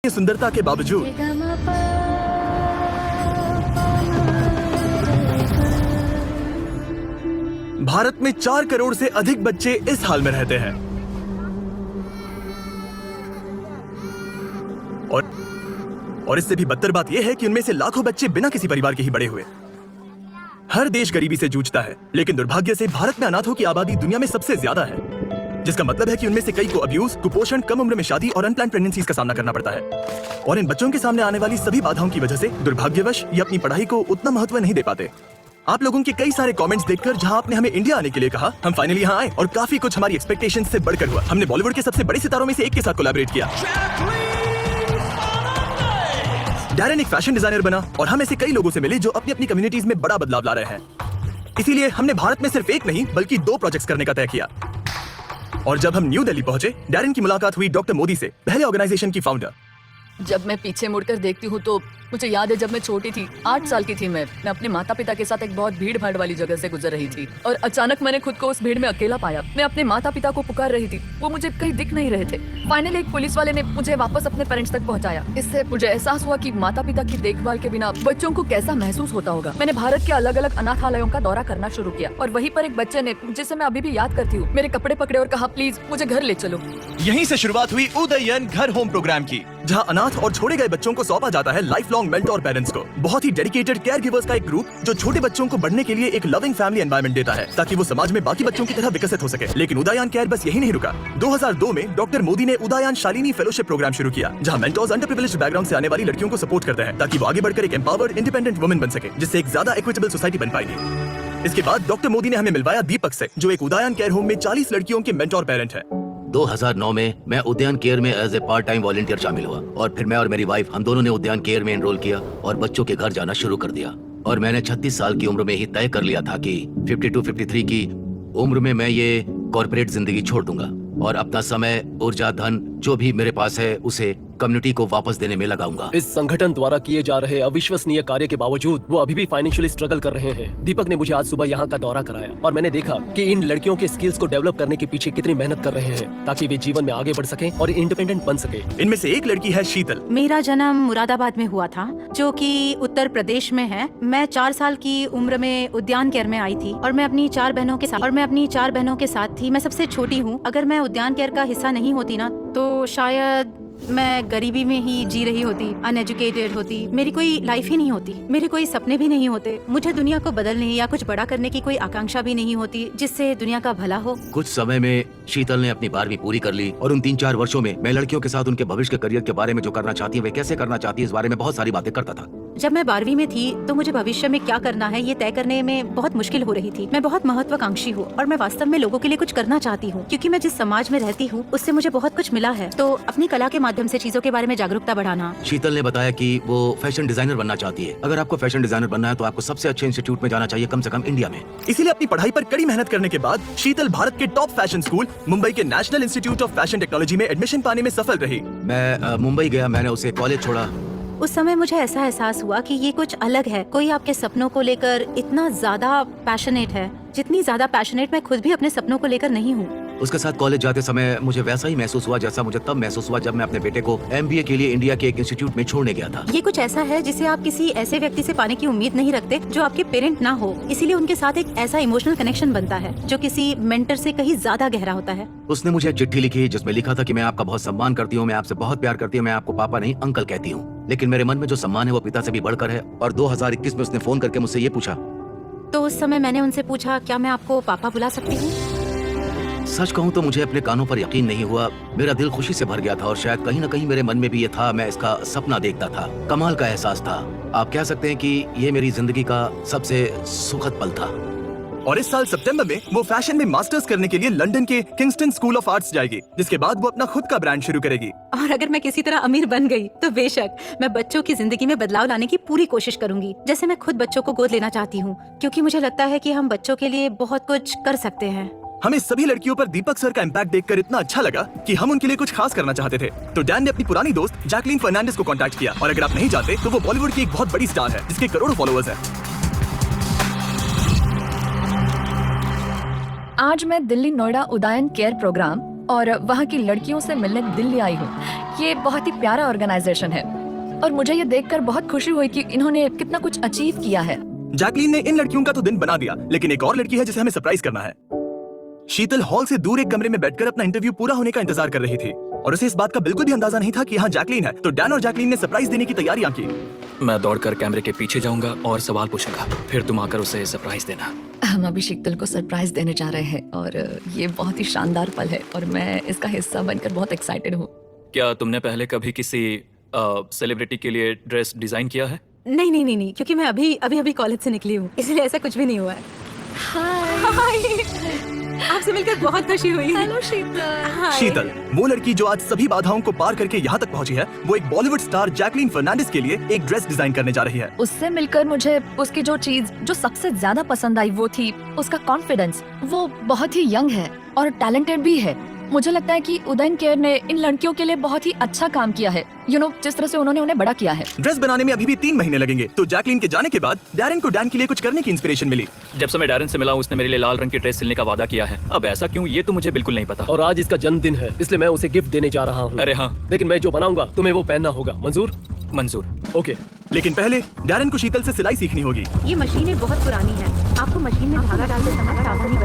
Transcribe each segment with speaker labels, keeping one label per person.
Speaker 1: की सुंदरता के बावजूद भारत में 4 करोड़ से अधिक बच्चे इस हाल में रहते हैं। और इससे भी बदतर बात यह है कि उनमें से लाखों बच्चे बिना किसी परिवार के ही बड़े हुए। हर देश गरीबी से जूझता है, लेकिन दुर्भाग्य से भारत में अनाथों की आबादी दुनिया में सबसे ज्यादा है, जिसका मतलब है कि उनमें से कई को अब्यूज, कुपोषण, कम उम्र में शादी और अनप्लान्ड प्रेगनेंसीज का सामना करना पड़ता है। और इन बच्चों के सामने आने वाली सभी बाधाओं की वजह से दुर्भाग्यवश ये अपनी पढ़ाई को उतना महत्व नहीं दे पाते। आप लोगों के कई सारे कमेंट्स देखकर जहां आपने हमें इंडिया आने के लिए कहा, हम फाइनली यहाँ आए और काफी कुछ हमारी एक्सपेक्टेशंस से बढ़कर हुआ। हमने बॉलीवुड के सबसे बड़े सितारों में से एक के साथ कोलैबोरेट किया। डैरेन एक फैशन डिजाइनर बना और हम ऐसे कई लोगों से मिले जो अपनी अपनी कम्युनिटीज में बड़ा बदलाव ला रहे हैं। इसीलिए हमने भारत में सिर्फ एक नहीं बल्कि 2 प्रोजेक्ट्स करने का तय किया। और जब हम न्यू दिल्ली पहुंचे, डैरेन की मुलाकात हुई डॉक्टर मोदी से, पहले ऑर्गेनाइजेशन की फाउंडर।
Speaker 2: जब मैं पीछे मुड़कर देखती हूँ तो मुझे याद है जब मैं छोटी थी, 8 साल की थी, मैं अपने माता पिता के साथ एक बहुत भीड़ भाड़ वाली जगह से गुजर रही थी और अचानक मैंने खुद को उस भीड़ में अकेला पाया। मैं अपने माता पिता को पुकार रही थी, वो मुझे कहीं दिख नहीं रहे थे। फाइनली एक पुलिस वाले ने मुझे वापस अपने पेरेंट्स तक पहुंचाया। इससे मुझे एहसास हुआ कि माता पिता की देखभाल के बिना बच्चों को कैसा महसूस होता होगा। मैंने भारत के अलग अलग अनाथालयों का दौरा करना शुरू किया और वहीं पर एक बच्चे ने, जिसे मैं अभी भी याद करती हूँ, मेरे कपड़े पकड़े और कहा, प्लीज मुझे घर ले चलो।
Speaker 1: यहीं से शुरुआत हुई उदयन घर होम प्रोग्राम की, जहां अनाथ और छोड़े गए बच्चों को सौंपा जाता है लाइफ लॉन्ग मेंटोर पेरेंट्स को। बहुत ही डेडिकेटेड केयर गिवर्स का एक ग्रुप जो छोटे बच्चों को बढ़ने के लिए एक लविंग फैमिली एनवायरनमेंट देता है ताकि वो समाज में बाकी बच्चों की तरह विकसित हो सके। लेकिन उदयन केयर बस यही नहीं रुका। 2002 में डॉक्टर मोदी ने उदयन शालिनी फेलोशिप प्रोग्राम शुरू किया, जहां मेंटोर्स अंडर प्रिविलेज्ड बैकग्राउंड से आने वाली लड़कियों को सपोर्ट करते हैं ताकि वो आगे बढ़कर एक एम्पावर्ड इंडिपेंडेंट वुमेन बन सके, जिससे एक ज्यादा इक्विटेबल सोसाइटी बन पाएगी। इसके बाद डॉक्टर मोदी ने हमें मिलवाया दीपक से, जो एक उदयन केयर होम में 40 लड़कियों के मेंटोर पेरेंट है।
Speaker 3: 2009 में मैं उद्यान केयर में as a part time volunteer शामिल हुआ और फिर मैं और मेरी वाइफ, हम दोनों ने उद्यान केयर में एनरोल किया और बच्चों के घर जाना शुरू कर दिया। और मैंने 36 साल की उम्र में ही तय कर लिया था कि 52-53 की उम्र में मैं ये कॉर्पोरेट जिंदगी छोड़ दूंगा और अपना समय, ऊर्जा, धन जो भी मेरे पास है उसे कम्युनिटी को वापस देने में लगाऊंगा।
Speaker 4: इस संगठन द्वारा किए जा रहे अविश्वसनीय कार्य के बावजूद वो अभी भी फाइनेंशियली स्ट्रगल कर रहे हैं। दीपक ने मुझे आज सुबह यहाँ का दौरा कराया और मैंने देखा कि इन लड़कियों के स्किल्स को डेवलप करने के पीछे कितनी मेहनत कर रहे हैं ताकि वे जीवन में आगे बढ़ सके और इंडिपेंडेंट बन सके।
Speaker 1: इनमें से एक लड़की है शीतल।
Speaker 5: मेरा जन्म मुरादाबाद में हुआ था, जो कि उत्तर प्रदेश में है। मैं 4 साल की उम्र में उद्यान केयर में आई थी और मैं अपनी 4 बहनों के साथ थी। मैं सबसे छोटी हूँ। अगर मैं उद्यान केयर का हिस्सा नहीं होती ना तो शायद मैं गरीबी में ही जी रही होती, अनएजुकेटेड होती, मेरी कोई लाइफ ही नहीं होती, मेरे कोई सपने भी नहीं होते, मुझे दुनिया को बदलने या कुछ बड़ा करने की कोई आकांक्षा भी नहीं होती जिससे दुनिया का भला हो।
Speaker 3: कुछ समय में शीतल ने अपनी 12वीं पूरी कर ली और उन 3-4 वर्षों में मैं लड़कियों के साथ उनके भविष्य के करियर के बारे में जो करना चाहती है, वे कैसे करना चाहती है, इस बारे में बहुत सारी बातें करता था।
Speaker 5: जब मैं 12वीं में थी तो मुझे भविष्य में क्या करना है ये तय करने में बहुत मुश्किल हो रही थी। मैं बहुत महत्वाकांक्षी हूँ और मैं वास्तव में लोगों के लिए कुछ करना चाहती हूँ, क्योंकि मैं जिस समाज में रहती हूँ उससे मुझे बहुत कुछ मिला है। तो अपनी कला के माध्यम से चीजों के बारे में जागरूकता बढ़ाना।
Speaker 3: शीतल ने बताया कि वो फैशन डिजाइनर बनना चाहती है। अगर आपको फैशन डिजाइनर बनना है तो आपको सबसे अच्छे इंस्टीट्यूट में जाना चाहिए, कम से कम इंडिया में।
Speaker 1: इसीलिए अपनी पढ़ाई पर कड़ी मेहनत करने के बाद शीतल भारत के टॉप फैशन स्कूल मुंबई के national institute of fashion technology में एडमिशन पाने में सफल रही।
Speaker 3: मैं मुंबई गया, मैंने उसे कॉलेज छोड़ा।
Speaker 5: उस समय मुझे ऐसा एहसास हुआ कि ये कुछ अलग है। कोई आपके सपनों को लेकर इतना ज्यादा पैशनेट है जितनी ज्यादा पैशनेट मैं खुद भी अपने सपनों को लेकर नहीं हूँ।
Speaker 3: उसके साथ कॉलेज जाते समय मुझे वैसा ही महसूस हुआ जैसा मुझे तब महसूस हुआ जब मैं अपने बेटे को MBA के लिए इंडिया के एक इंस्टीट्यूट में छोड़ने गया था।
Speaker 5: ये कुछ ऐसा है जिसे आप किसी ऐसे व्यक्ति से पाने की उम्मीद नहीं रखते जो आपके पेरेंट ना हो, इसीलिए उनके साथ एक ऐसा इमोशनल कनेक्शन बनता है जो किसी मेंटर से कहीं ज्यादा गहरा होता है।
Speaker 3: उसने मुझे एक चिट्ठी लिखी जिसमें लिखा था कि मैं आपका बहुत सम्मान करती हूँ, मैं आपसे बहुत प्यार करती हूँ, मैं आपको पापा नहीं अंकल कहती हूँ, लेकिन मेरे मन में जो सम्मान है वो पिता से भी बढ़कर है। और 2021 में उसने फोन करके मुझसे ये पूछा।
Speaker 5: तो उस समय मैंने उनसे पूछा, क्या मैं आपको पापा बुला सकती हूँ?
Speaker 3: सच कहूँ तो मुझे अपने कानों पर यकीन नहीं हुआ। मेरा दिल खुशी से भर गया था और शायद कहीं न कहीं मेरे मन में भी ये था, मैं इसका सपना देखता था। कमाल का एहसास था। आप कह सकते हैं कि ये मेरी जिंदगी का सबसे सुखद पल था।
Speaker 1: और इस साल सितंबर में वो फैशन में मास्टर्स करने के लिए लंदन के किंगस्टन स्कूल ऑफ आर्ट्स जाएगी, जिसके बाद वो अपना खुद का ब्रांड शुरू करेगी।
Speaker 5: और अगर मैं किसी तरह अमीर बन गई तो बेशक मैं बच्चों की जिंदगी में बदलाव लाने की पूरी कोशिश करूंगी, जैसे मैं खुद बच्चों को गोद लेना चाहती हूँ, क्योंकि मुझे लगता है कि हम बच्चों के लिए बहुत कुछ कर सकते हैं।
Speaker 1: हमें सभी लड़कियों पर दीपक सर का इम्पैक्ट देखकर इतना अच्छा लगा कि हम उनके लिए कुछ खास करना चाहते थे। तो डैन ने अपनी पुरानी दोस्त जैकलीन फर्नांडिस को कांटेक्ट किया। और अगर आप नहीं जानते तो वो बॉलीवुड की एक बहुत बड़ी स्टार है जिसके करोड़ों फॉलोअर्स हैं।
Speaker 2: आज मैं दिल्ली नोएडा उदयन केयर प्रोग्राम और वहाँ की लड़कियों से मिलने दिल्ली आई हूँ। ये बहुत ही प्यारा ऑर्गेनाइजेशन है और मुझे ये देखकर बहुत खुशी हुई कि इन्होंने कितना कुछ अचीव किया है।
Speaker 1: जैकलीन ने इन लड़कियों का तो दिन बना दिया, लेकिन एक और लड़की है जिसे हमें सरप्राइज करना है। शीतल हॉल से दूर एक कमरे में बैठकर अपना इंटरव्यू पूरा होने का इंतजार कर रही थी और उसे इस बात का बिल्कुल भी अंदाजा नहीं था कि यहाँ जैकलीन है। तो डैन और जैकलीन ने सरप्राइज देने की तैयारियां की।
Speaker 6: मैं दौड़कर कैमरे के पीछे जाऊंगा और सवाल पूछूंगा, फिर तुम आकर उसे सरप्राइज देना।
Speaker 2: हम अभी शीतल को सरप्राइज देने जा रहे हैं और ये बहुत ही शानदार पल है और मैं इसका हिस्सा बनकर बहुत एक्साइटेड हूँ।
Speaker 6: क्या तुमने पहले कभी किसी सेलिब्रिटी के लिए ड्रेस डिजाइन किया है?
Speaker 5: नहीं, क्योंकि मैं अभी कॉलेज से निकली हूँ, इसलिए ऐसा कुछ भी नहीं हुआ है। हाय, आपसे मिलकर बहुत खुशी हुई।
Speaker 2: हेलो शीतल।
Speaker 1: शीतल, वो लड़की जो आज सभी बाधाओं को पार करके यहाँ तक पहुँची है, वो एक बॉलीवुड स्टार जैकलीन फर्नांडिस के लिए एक ड्रेस डिजाइन करने जा रही है।
Speaker 2: उससे मिलकर मुझे उसकी जो चीज जो सबसे ज्यादा पसंद आई वो थी उसका कॉन्फिडेंस। वो बहुत ही यंग है और टैलेंटेड भी है। मुझे लगता है कि उदयन केयर ने इन लड़कियों के लिए बहुत ही अच्छा काम किया है। जिस तरह से उन्होंने उन्हें बड़ा किया है।
Speaker 1: ड्रेस बनाने में अभी भी 3 महीने लगेंगे। तो जैकलीन के जाने के बाद डैरन को डैन के लिए कुछ करने की इंस्पिरेशन मिली।
Speaker 6: जब से मैं डैरन से मिला हूं, उसने मेरे लिए लाल रंग की ड्रेस सिलने का वादा किया है। अब ऐसा क्यों, ये तो मुझे बिल्कुल नहीं पता।
Speaker 4: और आज इसका जन्मदिन है, इसलिए मैं उसे गिफ्ट देने जा रहा हूँ।
Speaker 6: अरे हाँ,
Speaker 4: लेकिन मैं जो बनाऊंगा तुम्हें वो पहनना होगा। मंजूर?
Speaker 6: मंजूर।
Speaker 4: ओके।
Speaker 1: लेकिन पहले डैरन को शीतल से सिलाई सीखनी होगी।
Speaker 5: ये मशीनें बहुत पुरानी है, आपको मशीन में धागा डालते समय सावधानी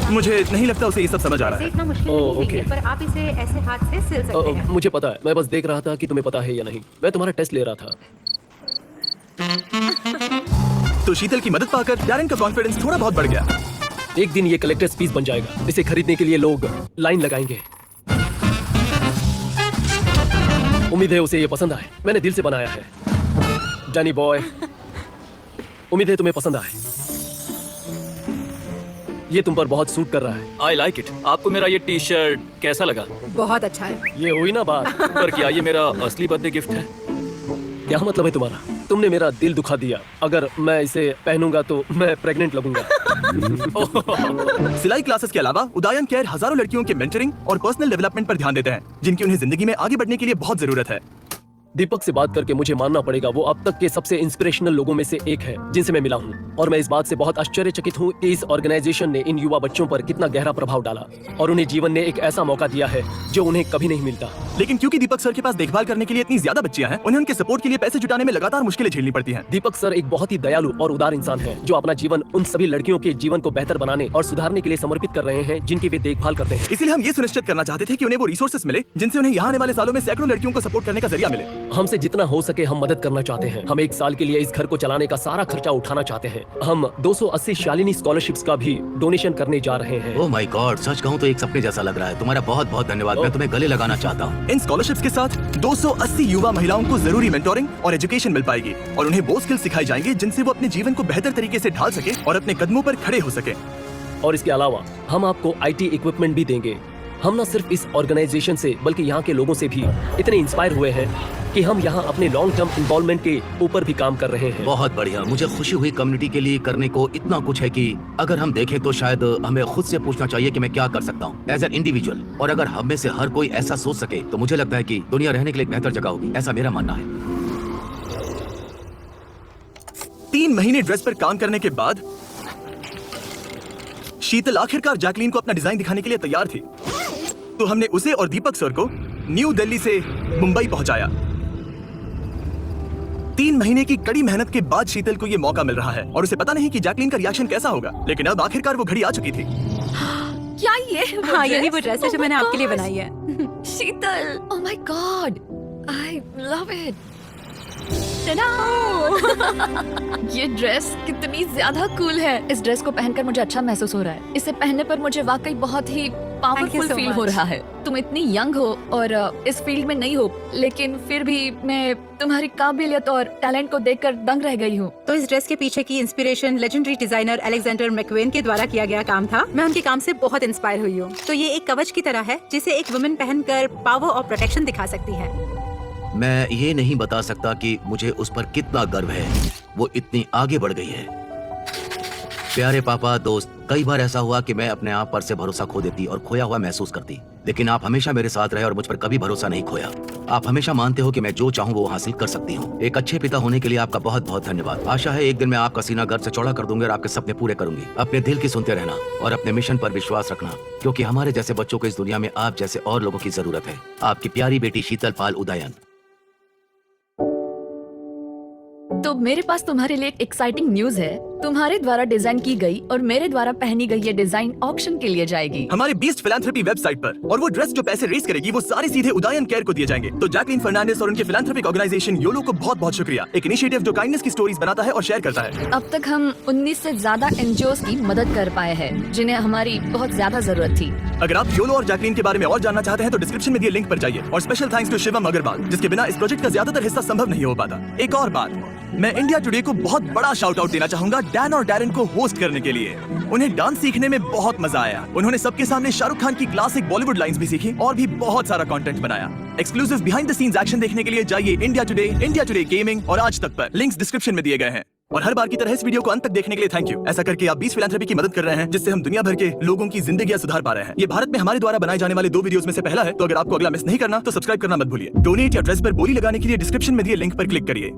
Speaker 1: मुझे नहीं लगता उसे ये सब समझ आ रहा है।
Speaker 5: इतना मुश्किल
Speaker 4: ओह,
Speaker 5: नहीं
Speaker 4: ओके।
Speaker 5: है, पर आप इसे ऐसे हाथ से सिल सकते हैं।
Speaker 4: मुझे पता है, मैं बस देख रहा था कि तुम्हें पता है या नहीं। मैं तुम्हारा टेस्ट ले रहा था।
Speaker 1: तो शीतल की मदद पाकर डैरन का कॉन्फिडेंस थोड़ा बहुत बढ़ गया।
Speaker 4: एक दिन ये कलेक्टर्स पीस बन जाएगा। इसे खरीदने के लिए लोग लाइन लगाएंगे। उम्मीद है उसे ये पसंद आए। मैंने दिल से बनाया है। डैनी बॉय, उम्मीद है तुम्हें पसंद आए। ये तुम पर बहुत सूट कर रहा है।
Speaker 6: I like it. आपको मेरा ये टी शर्ट कैसा लगा?
Speaker 5: बहुत अच्छा है।
Speaker 4: ये हुई ना बात।
Speaker 6: पर क्या ये मेरा असली बर्थडे गिफ्ट है?
Speaker 4: क्या मतलब है तुम्हारा? तुमने मेरा दिल दुखा दिया। अगर मैं इसे पहनूंगा तो मैं प्रेग्नेंट लगूंगा।
Speaker 1: सिलाई क्लासेस के अलावा उदयन केयर हजारों लड़कियों के मेंटरिंग और पर्सनल डेवलपमेंट पर ध्यान देते हैं, जिनकी उन्हें जिंदगी में आगे बढ़ने के लिए बहुत जरूरत है।
Speaker 4: दीपक से बात करके मुझे मानना पड़ेगा वो अब तक के सबसे इंस्पिरेशनल लोगों में से एक है जिनसे मैं मिला हूँ। और मैं इस बात से बहुत आश्चर्यचकित हूँ कि इस ऑर्गेनाइजेशन ने इन युवा बच्चों पर कितना गहरा प्रभाव डाला और उन्हें जीवन ने एक ऐसा मौका दिया है जो उन्हें कभी नहीं मिलता।
Speaker 1: लेकिन क्योंकि दीपक सर के पास देखभाल करने के लिए इतनी ज्यादा बच्चियां हैं, उन्हें उनके सपोर्ट के लिए पैसे जुटाने में लगातार मुश्किलें झेलनी पड़ती हैं।
Speaker 4: दीपक सर एक बहुत ही दयालु और उदार इंसान है जो अपना जीवन उन सभी लड़कियों के जीवन को बेहतर बनाने और सुधारने के लिए समर्पित कर रहे हैं जिनकी वे देखभाल करते हैं।
Speaker 1: इसलिए हम ये सुनिश्चित करना चाहते थे कि उन्हें वो रिसोर्सेज मिले जिनसे उन्हें यहाँ आने वाले सालों में सैकड़ों लड़कियों को सपोर्ट करने का जरिया मिले।
Speaker 4: हमसे जितना हो सके हम मदद करना चाहते हैं। हम 1 साल के लिए इस घर को चलाने का सारा खर्चा उठाना चाहते हैं। हम 280 शालिनी स्कॉलरशिप्स का भी डोनेशन करने जा रहे हैं।
Speaker 3: ओह माय गॉड, सच कहूँ तो एक सपने जैसा लग रहा है। तुम्हारा बहुत बहुत धन्यवाद। मैं तुम्हें गले लगाना चाहता हूँ।
Speaker 1: इन स्कॉलरशिप्स के साथ 280 युवा महिलाओं को जरूरी मेंटोरिंग और एजुकेशन मिल पाएगी और उन्हें वो स्किल सिखाई जाएंगे जिनसे वो अपने जीवन को बेहतर तरीके से ढाल सके और अपने कदमों पर खड़े हो सके।
Speaker 4: और इसके अलावा हम आपको IT इक्विपमेंट भी देंगे। हम न सिर्फ इस ऑर्गेनाइजेशन से बल्कि यहाँ के लोगों से भी इतने इंस्पायर हुए हैं कि हम यहाँ अपने लॉन्ग टर्म इन्वॉल्वमेंट के ऊपर भी काम कर रहे हैं।
Speaker 3: बहुत बढ़िया। मुझे खुशी हुई कम्युनिटी के लिए करने को इतना कुछ है कि अगर हम देखें तो शायद हमें खुद से पूछना चाहिए कि मैं क्या कर सकता हूँ एज एन इंडिविजुअल। और अगर हम में से हर कोई ऐसा सोच सके तो मुझे लगता है कि दुनिया रहने के लिए एक बेहतर जगह होगी। ऐसा मेरा मानना है।
Speaker 1: 3 महीने ड्रेस पर काम करने के बाद शीतल आखिरकार जैकलीन को अपना डिजाइन दिखाने के लिए तैयार थी। तो हमने उसे और दीपक सर को न्यू दिल्ली से मुंबई पहुंचाया। 3 महीने की कड़ी मेहनत के बाद शीतल को ये मौका मिल रहा है और उसे पता नहीं कि जैकलीन का रिएक्शन कैसा होगा। लेकिन अब आखिरकार वो घड़ी आ चुकी थी।
Speaker 2: क्या ये
Speaker 5: हाँ, यही वो ड्रेस है जो मैंने आपके लिए बनाई है।
Speaker 2: Sheetal, oh my god, I love it. ये ड्रेस कितनी ज्यादा कूल है। इस ड्रेस को पहनकर मुझे अच्छा महसूस हो रहा है। इसे पहनने पर मुझे वाकई बहुत ही पावरफुल
Speaker 5: so
Speaker 2: फील
Speaker 5: much.
Speaker 2: हो रहा है। तुम इतनी यंग हो और इस फील्ड में नहीं हो, लेकिन फिर भी मैं तुम्हारी काबिलियत और टैलेंट को देखकर दंग रह गई हूँ।
Speaker 5: तो इस ड्रेस के पीछे की inspiration legendary designer Alexander Macwan के द्वारा किया गया काम था। मैं उनके काम से बहुत इंस्पायर हुई हूँ। तो ये एक कवच की तरह है जिसे एक वुमेन पहनकर पावर और प्रोटेक्शन दिखा सकती है।
Speaker 3: मैं ये नहीं बता सकता कि मुझे उस पर कितना गर्व है। वो इतनी आगे बढ़ गई है। प्यारे पापा, दोस्त, कई बार ऐसा हुआ कि मैं अपने आप पर से भरोसा खो देती और खोया हुआ महसूस करती, लेकिन आप हमेशा मेरे साथ रहे और मुझ पर कभी भरोसा नहीं खोया। आप हमेशा मानते हो कि मैं जो चाहूँ वो हासिल कर सकती हूँ। एक अच्छे पिता होने के लिए आपका बहुत बहुत धन्यवाद। आशा है एक दिन मैं आपका सीना गर्व से चौड़ा कर दूंगी और आपके सपने पूरे करूंगी। अपने दिल की सुनते रहना और अपने मिशन पर विश्वास रखना, क्योंकि हमारे जैसे बच्चों को इस दुनिया में आप जैसे और लोगों की जरूरत है। आपकी प्यारी बेटी शीतल पाल उदयन।
Speaker 2: तो मेरे पास तुम्हारे लिए एक एक्साइटिंग न्यूज है। तुम्हारे द्वारा डिजाइन की गई और मेरे द्वारा पहनी गई ये डिजाइन ऑक्शन के लिए जाएगी
Speaker 1: हमारे बीस्ट फिलैंथ्रोपी वेबसाइट पर, और वो ड्रेस जो पैसे रेस करेगी वो सारे सीधे उदयन केयर को दिए जाएंगे। तो जैकलीन फर्नांडिस और उनके फिलैंथ्रोपिक ऑर्गेनाइजेशन योलो को बहुत बहुत शुक्रिया। एक इनिशिएटिव जो काइंडनेस की स्टोरीज बनाता है और शेयर करता है।
Speaker 2: अब तक हम 19 से ज्यादा एनजीओ की मदद कर पाए हैं जिन्हें हमारी बहुत ज्यादा जरूरत थी।
Speaker 1: अगर आप योलो और जैकलीन के बारे में और जानना चाहते हैं तो डिस्क्रिप्शन में दिए लिंक पर जाइए। और special thanks to Shivam Agarwal, जिसके बिना इस प्रोजेक्ट का ज्यादातर हिस्सा संभव नहीं हो पाता। एक और बात, मैं इंडिया टुडे को बहुत बड़ा शाउट आउट देना चाहूंगा डैन और डैरन को होस्ट करने के लिए। उन्हें डांस सीखने में बहुत मजा आया। उन्होंने सबके सामने शाहरुख खान की क्लासिक बॉलीवुड लाइंस भी सीखी और भी बहुत सारा कंटेंट बनाया। Exclusive behind the scenes action देखने के लिए जाइए इंडिया टुडे गेमिंग और आज तक पर। लिंक्स डिस्क्रिप्शन में दिए गए हैं। और हर बार की तरह इस वीडियो को अंत तक देखने के लिए थैंक यू। ऐसा करके आप 20 फिलैंथ्रोपी की मदद कर रहे हैं, जिससे हम दुनिया भर के लोगों की जिंदगियां सुधार पा रहे हैं। ये भारत में हमारे द्वारा बनाए जाने वाले 2 वीडियोस में से पहला है, तो अगर आपको अगला मिस नहीं करना तो सब्सक्राइब करना मत भूलिए। डोनेट या ड्रेस पर बोली लगाने के लिए डिस्क्रिप्शन में दिए लिंक पर क्लिक करिए।